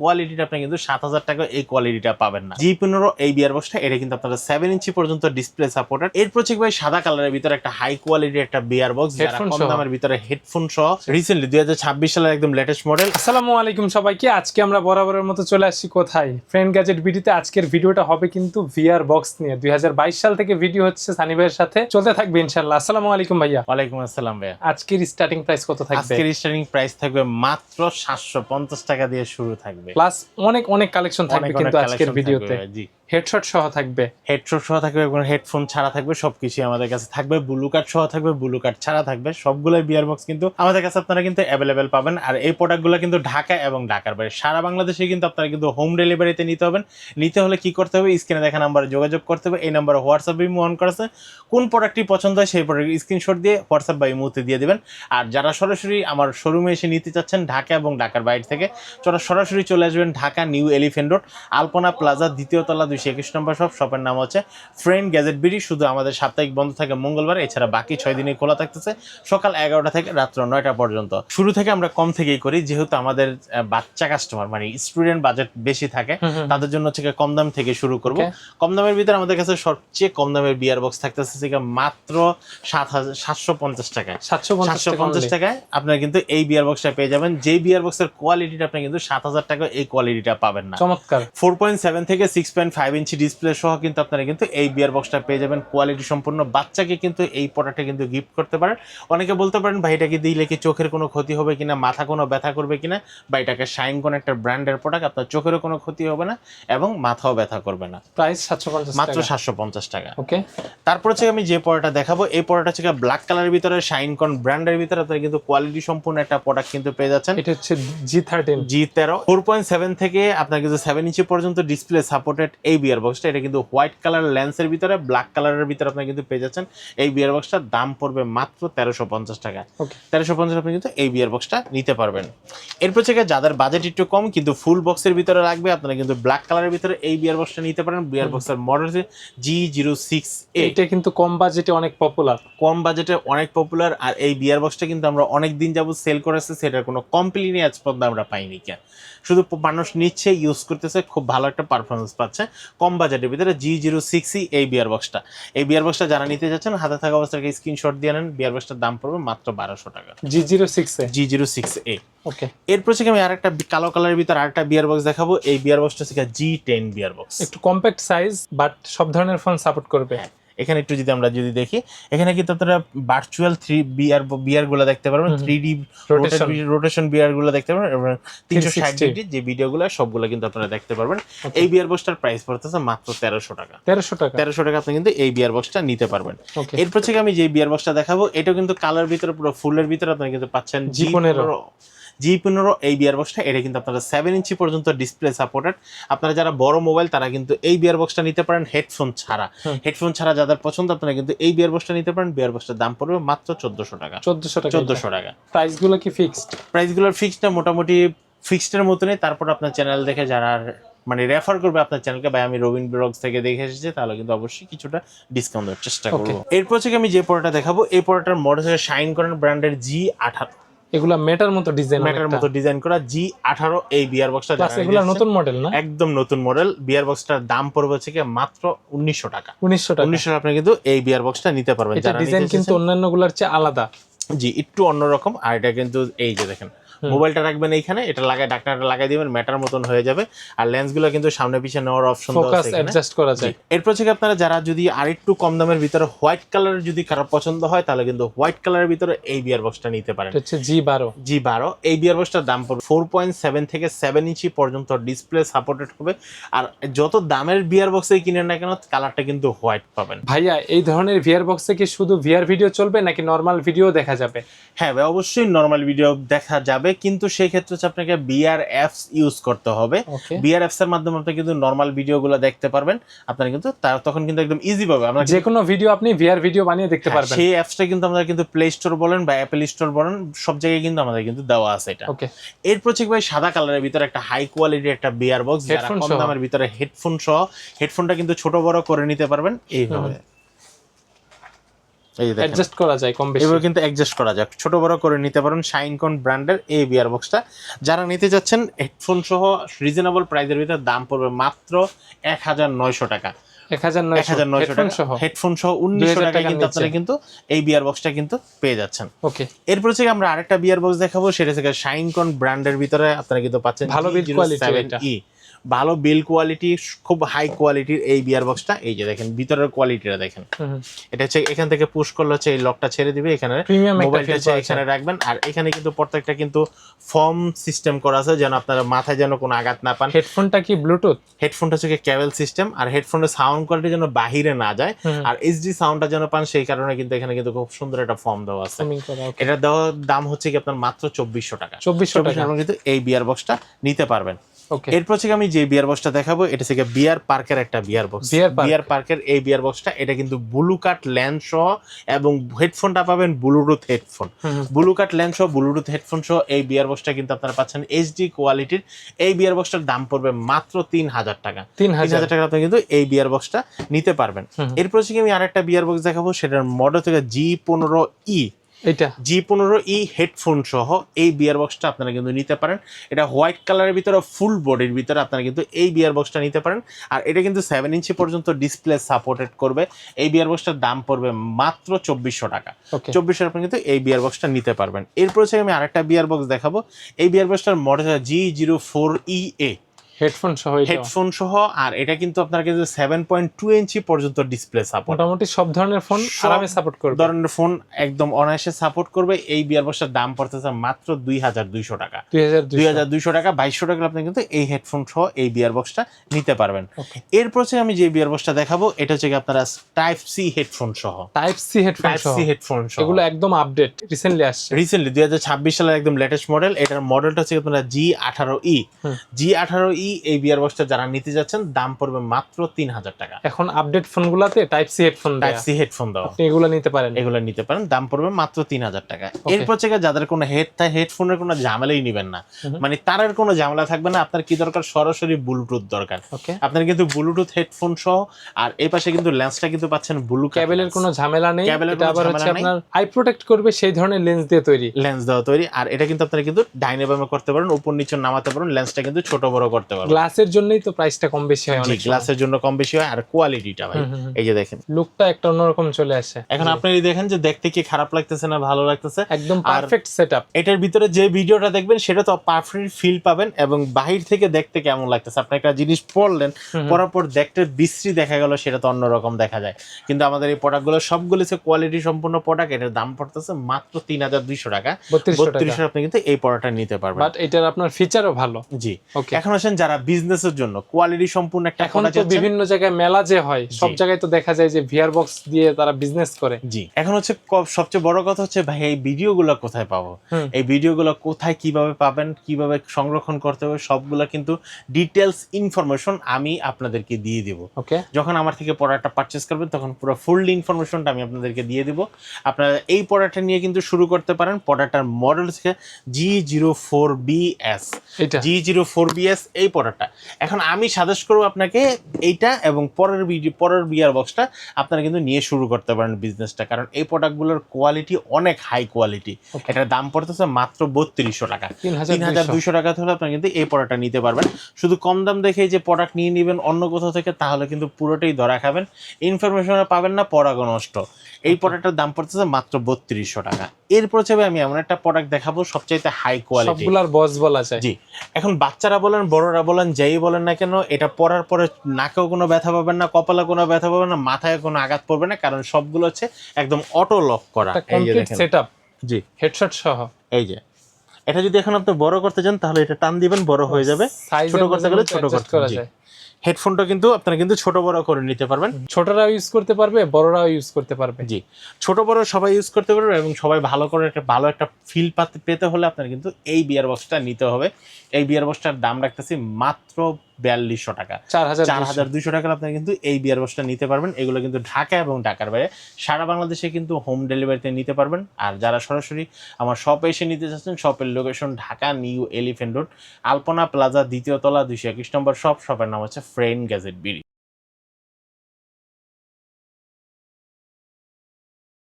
কোয়ালিটিটা আপনি কিন্তু ৭,০০০ টাকা এই কোয়ালিটিটা পাবেন না। G15 এই বিয়ার বক্সটা এটা কিন্তু আপনারা 7 ইঞ্চি পর্যন্ত ডিসপ্লে সাপোর্টেড। এরপর হচ্ছে ভাই সাদা কালারের ভিতরে একটা হাই কোয়ালিটির একটা বিয়ার বক্স, যারা কম দামের ভিতরে হেডফোন সহ রিসেন্টলি 2026 সালের একদম লেটেস্ট মডেল। আসসালামু আলাইকুম সবাইকে। আজকে আমরা বরাবরের মতো চলে আসছি কোথায়, ফ্রেন্ড গ্যাজেট ভিডিওতে। আজকের ভিডিওটা হবে কিন্তু ভিআর বক্স নিয়ে। 2022 সাল থেকে ভিডিও হচ্ছে সানি ভাইয়ের সাথে, চলতে থাকবে ইনশাআল্লাহ। আসসালামু আলাইকুম ভাইয়া। ওয়ালাইকুম আসসালাম ভাইয়া। আজকের স্টার্টিং প্রাইস কত থাকবে? আজকের স্টার্টিং প্রাইস থাকবে মাত্র 750 টাকা দিয়ে শুরু থাকবে, প্লাস অনেক কালেকশন থাকবে কিন্তু আজকের ভিডিওতে। জি, হেডশট সহ থাকবে, হেডশট সহ থাকবে, হেডফোন ছাড়া থাকবে, সবকিছু আমাদের কাছে থাকবে। ব্লু কার্ড সহ থাকবে, ব্লু কার্ড ছাড়া থাকবে, সবগুলো বিয়ার বক্স কিন্তু আমাদের কাছে আপনারা কিন্তু অ্যাভেলেবেল পাবেন। আর এই প্রোডাক্টগুলো কিন্তু ঢাকা এবং ঢাকার বাইরে সারা বাংলাদেশে কিন্তু আপনারা কিন্তু হোম ডেলিভারিতে নিতে হবেন। নিতে হলে কি করতে হবে, স্ক্রিনে দেখা নাম্বারে যোগাযোগ করতে হবে। এই নাম্বারে হোয়াটসঅ্যাপ ইমো অন করা আছে, কোন প্রোডাক্টটি পছন্দ হয় সেই প্রোডাক্ট স্ক্রিনশট দিয়ে হোয়াটসঅ্যাপ বা ইমোতে দিয়ে দিবেন। আর যারা সরাসরি আমার শোরুমে এসে নিতে চাচ্ছেন ঢাকা এবং ঢাকার বাইরে থেকে, সরাসরি চলে আসবেন Dhaka new elephant road Alpana plaza 2য় তলা 221 নম্বর শপ। শপের নাম হচ্ছে ফ্রেন্ড গ্যাজেট বিডি। শুধু আমাদের সাপ্তাহিক বন্ধ থাকে মঙ্গলবার, এছাড়া বাকি 6 দিনই খোলা থাকতেছে সকাল 11টা থেকে রাত্র 9টা পর্যন্ত। শুরু থেকে আমরা কম থেকেই করি, যেহেতু আমাদের বাচ্চা কাস্টমার মানে স্টুডেন্ট বাজেট বেশি থাকে, তাদের জন্য হচ্ছে কম দাম থেকে শুরু করব। কম দামের ভিতরে আমাদের কাছে সবচেয়ে কম দামের বিয়ার বক্স থাকতেছে মাত্র 750 টাকায়। 750 টাকায় আপনারা কিন্তু এই বিয়ার বক্সটা পেয়ে যাবেন। যে বিয়ার বক্সের কোয়ালিটিটা আপনি কিন্তু 7,000 টাকা এই কোয়ালিটিটা পাবেন না। চমৎকার। 4.7 থেকে 6.5 ইঞ্চি ডিসপ্লে সহ কিন্তু আপনারা কিন্তু এই বিয়ার বক্সটা পেয়ে যাবেন কোয়ালিটি সম্পূর্ণ। বাচ্চাকে কিন্তু এই প্রোডাক্টটা কিন্তু গিফট করতে পারেন। অনেকে বলতে পারেন ভাই এটাকে দিলে কি চোখের কোনো ক্ষতি হবে কিনা, মাথা কোনো ব্যথা করবে কিনা, বা এটাকে শাইন কোন একটা ব্র্যান্ডের প্রোডাক্ট, আপনার চোখেরও কোনো ক্ষতি হবে না এবং মাথাও ব্যথা করবে না। প্রাইস 750 মাত্র 750 টাকা। ওকে। তারপর হচ্ছে আমি যে প্রোডাক্টটা দেখাবো, এই প্রোডাক্টটা হচ্ছে ব্ল্যাক কালারের ভিতরে শাইন কোন ব্র্যান্ডের ভিতরে আপনারা কিন্তু কোয়ালিটি সম্পূর্ণ একটা প্রোডাক্ট কিন্তু পেয়ে যাচ্ছেন। এটা হচ্ছে G13 4.7 থেকে আপনার কিন্তু 7 ইঞ্চি পর্যন্ত ডিসপ্লে সাপোর্টেড এই বিয়ার বক্সটা। এটা কিন্তু হোয়াইট কালার লেন্সের ভিতরে ব্ল্যাক কালারের ভিতরে আপনারা কিন্তু পেয়ে যাচ্ছেন। এই বিয়ার বক্সটার দাম পড়বে মাত্র 1350 টাকা। 1350 আপনি কিন্তু এই বিয়ার বক্সটা নিতে পারবেন। এরপর থেকে যাদের বাজেট একটু কম কিন্তু ফুল বক্সের ভিতরে লাগবে, আপনারা কিন্তু ব্ল্যাক কালারের ভিতরে এই বিয়ার বক্সটা নিতে পারেন। বিয়ার বক্সের মডেল G06A। এটা কিন্তু কম বাজেটে অনেক পপুলার, কম বাজেটে অনেক পপুলার। আর এই বিয়ার বক্সটা কিন্তু আমরা অনেক দিন যাবত সেল করেছি, সেটার কোনো কমপ্লেইনই আজ পর্যন্ত আমরা পাইনি। কেন শুধু মানুষ নিচ্ছে, ইউজ করতেছে, খুব ভালো একটা পারফরমেন্স পাচ্ছে কম বাজেটের ভিতরে। G06E এই বিয়ার বক্সটা। এই বিয়ার বক্সটা যারা নিতে যাচ্ছেন হাতে থাকা অবস্থায় স্ক্রিনশট দিয়ে নেন। বিয়ার বক্সটার দাম পড়বে মাত্র 1200 টাকা। G06A। ওকে। এরপর থেকে আমি আরেকটা কালো কালারের ভিতরে আরেকটা বিয়ার বক্স দেখাবো। এই বিয়ার বক্সটা হচ্ছে G10 বিয়ার বক্স। একটু কম্প্যাক্ট সাইজ বাট সব ধরনের ফোন সাপোর্ট করবে। এখানে একটু আমরা যদি দেখি, এখানে কিন্তু আপনারা ভার্চুয়াল 3 বিয়ার গুলো দেখতে পারবেন, 3D রোটেশন বিয়ার গুলো দেখতে পারবেন এবং 360 ডিগ্রি যে ভিডিওগুলো সবগুলো কিন্তু আপনারা দেখতে পারবেন। এই বিয়ার বক্সটার প্রাইস পড়তেছে মাত্র 1300 টাকা। 1300 টাকা আপনি কিন্তু এই বিয়ার বক্সটা নিতে পারবেন। এরপর থেকে আমি যে বিয়ার বক্সটা দেখাবো, এটাও কিন্তু কালার ভিতরে পুরো ফুলের ভিতরে আপনারা কিন্তু পাচ্ছেন G15 এই বিয়ার বক্সটা। এটা কিন্তু আপনারা 7 ইঞ্চি পর্যন্ত ডিসপ্লে সাপোর্টেড। আপনারা যারা বড় মোবাইল তারা কিন্তু এই বিয়ার বক্সটা নিতে পারেন হেডফোন ছাড়া যাদের পছন্দ আপনারা কিন্তু এই বিয়ার বক্সটা নিতে পারেন। বিয়ার বক্সটার দাম পড়বে মাত্র 1400 টাকা। 1400 টাকা। প্রাইসগুলো কি ফিক্সড? প্রাইসগুলোর ফিক্সডটা মোটামুটি ফিক্সডের মতনই। তারপর আপনার চ্যানেল দেখে যারা মানে রেফার করবে আপনার চ্যানেলকে, ভাই আমি রবিন ব্লগস থেকে দেখে এসেছি, তাহলে কিন্তু অবশ্যই কিছুটা ডিসকাউন্ট দেওয়ার চেষ্টা করবো। এরপর থেকে আমি যে প্রোডাক্টটা দেখাবো, এই প্রোডাক্টের মডেল হচ্ছে শাইন করেন ব্র্যান্ডের G18। এগুলা মেটার মতো ডিজাইন করা G18 এই বিয়ার বক্সটা। এগুলা নতুন মডেল না? একদম নতুন মডেল। বিয়ার বক্সটার দাম পড়বে হচ্ছে মাত্র 1900 টাকা। 1900 আপনি কিন্তু এই বিয়ার বক্সটা নিতে পারবেন। এটা ডিজাইন কিন্তু অন্যান্য গুলার চেয়ে আলাদা। জি, একটু অন্যরকম। আর এটা কিন্তু এই যে দেখেন, মোবাইলটা রাখবেন এইখানে, এটা লাগায় ডাকনাটা লাগাই দিবেন, ম্যাটার মতন হয়ে যাবে। আর লেন্সগুলো কিন্তু সামনে পিছনে নেওয়ার অপশন ফোকাস অ্যাডজাস্ট করা যায়। এরপর থেকে আপনারা যারা যদি আরেকটু কম দামের ভিতরে হোয়াইট কালারের যদি কারো পছন্দ হয়, তাহলে কিন্তু হোয়াইট কালারের ভিতরে এই বিয়ার বক্সটা নিতে পারেন। এটা হচ্ছে G12 এই বিয়ার বক্সটার দাম পড়বে 4.7 থেকে 7 ইঞ্চি পর্যন্ত ডিসপ্লে সাপোর্টেড হবে। আর যত দামের বিয়ার বক্সে কিনেন না কেন, কালারটা কিন্তু হোয়াইট পাবেন। ভাইয়া এই ধরনের ভিআর বক্সে কি শুধু ভিআর ভিডিও চলবে নাকি নরমাল ভিডিও দেখা যাবে? হ্যাঁ ভাই, অবশ্যই নরমাল ভিডিও দেখা যাবে, কিন্তু সেই ক্ষেত্রে আপনাকে বিআর অ্যাপস ইউজ করতে হবে। বিআর অ্যাপস এর মাধ্যমে আপনি কিন্তু নরমাল ভিডিওগুলো দেখতে পারবেন। আপনারা কিন্তু তখন কিন্তু একদম ইজি পাবে। আমরা যে কোনো ভিডিও আপনি ভিআর ভিডিও বানিয়ে দেখতে পারবেন। সেই অ্যাপসটা কিন্তু আমরা কিন্তু প্লে স্টোর বলেন বা অ্যাপল স্টোর বলেন, সব জায়গায় কিন্তু আমাদের কিন্তু দেওয়া আছে এটা। এরপর থেকে ভাই সাদা কালারের ভিতরে একটা হাই কোয়ালিটির একটা বিআর বক্স, যারা কম দামের ভিতরে হেডফোন সহ, হেডফোনটা কিন্তু ছোট বড় করে নিতে পারবেন এইভাবে। এই যে দেখেন অ্যাডজাস্ট করা যায় কম বেশি। এভাবে কিন্তু অ্যাডজাস্ট করা যায়, ছোট বড় করে নিতে পারেন। শাইনকন ব্র্যান্ডের এই বিয়ার বক্সটা যারা নিতে যাচ্ছেন হেডফোন সহ রিজনেবল প্রাইসের ভিতরে দাম পড়বে মাত্র 1900 টাকা। 1900 টাকা হেডফোন সহ 1900 টাকায় কিন্তু আপনারা কিন্তু এই বিয়ার বক্সটা কিন্তু পেয়ে যাচ্ছেন। ওকে, এরপর থেকে আমরা আরেকটা বিয়ার বক্স দেখাবো, সেটা থেকে শাইনকন ব্র্যান্ডের ভিতরে আপনারা কিন্তু পাচ্ছেন ভালো বিল্ড কোয়ালিটি, এটা ভালো বিল কোয়ালিটি, খুব হাই কোয়ালিটির এই বিয়ার বক্সটা। এই যে দেখেন ভিতরের কোয়ালিটিটা দেখেন, এটা হচ্ছে এখান থেকে পুশ করলে হচ্ছে এই লকটা ছেড়ে দিবে, এখানে মোবাইলটা হচ্ছে এখানে রাখবেন। আর এখানে কিন্তু প্রত্যেকটা কিন্তু ফর্ম সিস্টেম করা আছে যেন আপনারা মাথায় যেন কোনো আঘাত না পান। হেডফোনটা কি ব্লুটুথ? হেডফোনটা হচ্ছে কেবল সিস্টেম, আর হেডফোনের সাউন্ড কোয়ালিটি যেন বাহিরে না যায় আর এইচডি সাউন্ডটা যেন পান, সেই কারণে কিন্তু এখানে কিন্তু খুব সুন্দর একটা ফর্ম দেওয়া আছে। এটা দেওয়ার দাম হচ্ছে কি আপনার মাত্র 2400 টাকা। 2400 টাকা কিন্তু এই বিয়ার বক্সটা নিতে পারবেন। ওকে, এরপর থেকে আমি যে বিয়ার বক্সটা দেখাবো এটা থেকে বিয়ার পার্কের একটা বিয়ার বক্স। বিয়ার পার্কের এই বিয়ার বক্সটা এটা কিন্তু ব্লু কাট ল্যান্ড সহ এবং হেডফোনটা পাবেন ব্লুটুথ হেডফোন, ব্লু কাট ল্যান্ড সহ ব্লুটুথ হেডফোন সহ এই বিয়ার বক্সটা কিন্তু আপনারা পাচ্ছেন এইচডি কোয়ালিটির। এই বিয়ার বক্সটার দাম পড়বে মাত্র 3000 টাকা। 3000 টাকা আপনি কিন্তু এই বিয়ার বক্সটা নিতে পারবেন। এরপর থেকে আমি আরেকটা বিয়ার বক্স দেখাবো, সেটার মডেল থেকে G15E। এটা G15E হেডফোন সহ এই বিয়ার বক্সটা আপনারা কিন্তু নিতে পারেন। এটা হোয়াইট কালারের ভিতরে ফুল বডির ভিতরে আপনারা কিন্তু এই বিয়ার বক্সটা নিতে পারেন। আর এটা কিন্তু 7 ইঞ্চি পর্যন্ত ডিসপ্লে সাপোর্টেড করবে। এই বিয়ার বক্সটার দাম পড়বে মাত্র 2400 টাকা। 2400 আপনি কিন্তু এই বিয়ার বক্সটা নিতে পারবেন। এরপর হচ্ছে আমি আরেকটা বিয়ার বক্স দেখাবো, এই বিয়ার বক্সটার মডেল G04EA হেডফোন সহ। আর এটা কিন্তু আপনার কিন্তু 7.2 ইঞ্চি পর্যন্ত ডিসপ্লে সাপোর্ট, মোটামুটি সব ধরনের ফোন আরামে সাপোর্ট করবে, ধরনের ফোন একদম অনায়াসে সাপোর্ট করবে। এই বিয়ার বক্সের দাম পড়তেছে মাত্র 2200 টাকা। 2200 টাকা, 2200 টাকা আপনি কিন্তু এই হেডফোন সহ এই বিয়ার বক্সটা নিতে পারবেন। এরপর হচ্ছে আমি যে বিয়ার বক্সটা দেখাবো এটা হচ্ছে আপনারা টাইপ সি হেডফোন সহ। টাইপ সি হেডফোন সহ এগুলো একদম আপডেট, রিসেন্টলি 2026 সালের একদম লেটেস্ট মডেল। এটার মডেলটা হচ্ছে আপনারা G18E। এই বিয়ার বক্সটা যারা নিতে যাচ্ছেন দাম পড়বে মাত্র 3000 টাকা। এখন আপডেট ফোনগুলোতে টাইপ সি হেডফোন দাও, আপনি এগুলো নিতে পারেন, দাম পড়বে মাত্র 3000 টাকা। এরপর থেকে যাদের কোনো হেডফোনের কোনো ঝামেলাই নেবেন না, মানে তারের কোনো ঝামেলা থাকবে না, আপনার কি দরকার সরাসরি ব্লুটুথ দরকার। আপনার কিন্তু ব্লুটুথ হেডফোন সহ, আর এই পাশে কিন্তু লেন্সটা কিন্তু পাচ্ছেন ব্লু কেবলের কোনো ঝামেলা নেই, এটা আবার হচ্ছে আপনার আই প্রোটেক্ট করবে সেই ধরনের লেন্স দিয়ে তৈরি। আর এটা কিন্তু আপনারা কিন্তু ডাইনে বামে করতে পারেন, উপর নিচে নামাতে পারেন, লেন্সটা কিন্তু ছোট বড় করতে পারবেন। গ্লাসের জন্যই তো প্রাইসটা কম বেশি হয়, অনেক গ্লাসের জন্য কম বেশি হয়। আর কোয়ালিটিটা ভাই এই যে দেখেন লুকটা একটা অন্যরকম চলে আসে। এখন আপনারা দেখেন যে দেখতে কি খারাপ লাগতেছে না ভালো লাগতেছে, একদম পারফেক্ট সেটআপ। এটার ভিতরে যে ভিডিওটা দেখবেন সেটা তো পারফেক্ট ফিল পাবেন, এবং বাহির থেকে দেখতে কেমন লাগতেছে, আপনি একটা জিনিস পড়লেন পড়ার পর দেখতে বিশ্রী দেখা গেল, সেটা তো অন্যরকম দেখা যায়। কিন্তু আমাদের এই প্রোডাক্টগুলো সবগুলো হচ্ছে কোয়ালিটি সম্পূর্ণ প্রোডাক্ট। এটার দাম পড়তেছে মাত্র 3200 টাকা। 3200 আপনি কিন্তু এই প্রোডাক্টটা নিতে পারবেন, বাট এটার আপনার ফিচারও ভালো। জি ওকে। এখন আসেন যারা বিজনেসের জন্য কোয়ালিটি সম্পূর্ণ একটা এখন তো বিভিন্ন জায়গায় মেলা যে হয়, সব জায়গায় তো দেখা যায় যে ভিআর বক্স দিয়ে তারা বিজনেস করে। জি এখন হচ্ছে সবচেয়ে বড় কথা হচ্ছে ভাই এই ভিডিওগুলো কোথায় পাবো, এই ভিডিওগুলো কোথায় কিভাবে পাবেন, কিভাবে সংরক্ষণ করতে হবে, সবগুলো কিন্তু ডিটেলস ইনফরমেশন আমি আপনাদেরকে দিয়ে দিব। ওকে, যখন আমার থেকে প্রোডাক্টটা পারচেজ করবেন তখন পুরো ফুল ইনফরমেশনটা আমি আপনাদেরকে দিয়ে দিব। আপনারা এই প্রোডাক্টটা নিয়ে কিন্তু শুরু করতে পারেন। প্রোডাক্টটার মডেল হচ্ছে G04BS। G04BS এই প্রোডাক্টটা। এখন আমি সাজেস্ট করবো আপনাকে এইটা এবং পরের বিয়ার বক্সটা আপনারা কিন্তু নিয়ে শুরু করতে পারেন বিজনেসটা, কারণ এই প্রোডাক্টগুলোর কোয়ালিটি অনেক হাই কোয়ালিটি। এটার দাম পড়তেছে মাত্র 3200 টাকা। 3200 টাকা হলে আপনারা কিন্তু এই প্রোডাক্টটা নিতে পারবেন। শুধু কম দাম দেখেই যে প্রোডাক্ট নিয়ে নেবেন অন্য কোথাও থেকে, তাহলে কিন্তু পুরোটাই ধরা খাবেন, ইনফরমেশন পাবেন না, পরাগ নষ্ট। এই প্রোডাক্টটার দাম পড়তেছে মাত্র 3200 টাকা। এরপর হচ্ছে আমি এমন একটা প্রোডাক্ট দেখাবো সবচাইতে হাই কোয়ালিটি, সবগুলার বস বলা যায়। জি এখন বাচ্চারা বলেন বড়রা বলেন যেই বলেন না কেন, এটা পরার পরে নাকেও কোনো ব্যথা পাবেন না, কপালে কোনো ব্যথা পাবেন না, মাথায় কোনো আঘাত পড়বে না, কারণ সবগুলো হচ্ছে একদম অটো লক করা। এই যে দেখেন সেটআপ, জি হেডশট সহ। এই যে এটা যদি এখন আপনি বড় করতে চান তাহলে এটা টান দিবেন, বড় হয়ে যাবে। ছোট করতে গেলে ছোট করা যায়। হেডফোনটা কিন্তু আপনারা কিন্তু ছোট বড় করে নিতে পারবেন, ছোটরাও ইউজ করতে পারবে, বড়রাও ইউজ করতে পারবে। জি ছোট বড় সবাই ইউজ করতে পারবে, এবং সবাই ভালো করে ভালো একটা ফিল পেতে হলে আপনার কিন্তু এই বিয়ার বক্সটা নিতে হবে। এই বিয়ার বক্সটার দাম রাখতেছি মাত্র 4200 টাকা। 4200 টাকা আপনারা কিন্তু এই বিয়ার বক্সটা নিতে পারবেন। এগুলো কিন্তু ঢাকা এবং ঢাকার বাইরে সারা বাংলাদেশে কিন্তু হোম ডেলিভারিতে নিতে পারবেন। আর যারা সরাসরি আমার শপে এসে নিতে চাচ্ছেন, শপের location Dhaka new elephant road, Alpana plaza, দ্বিতীয় তলা, 221 নম্বর শপ। শপের নাম হচ্ছে ফ্রেন্ড গ্যাজেট বিডি।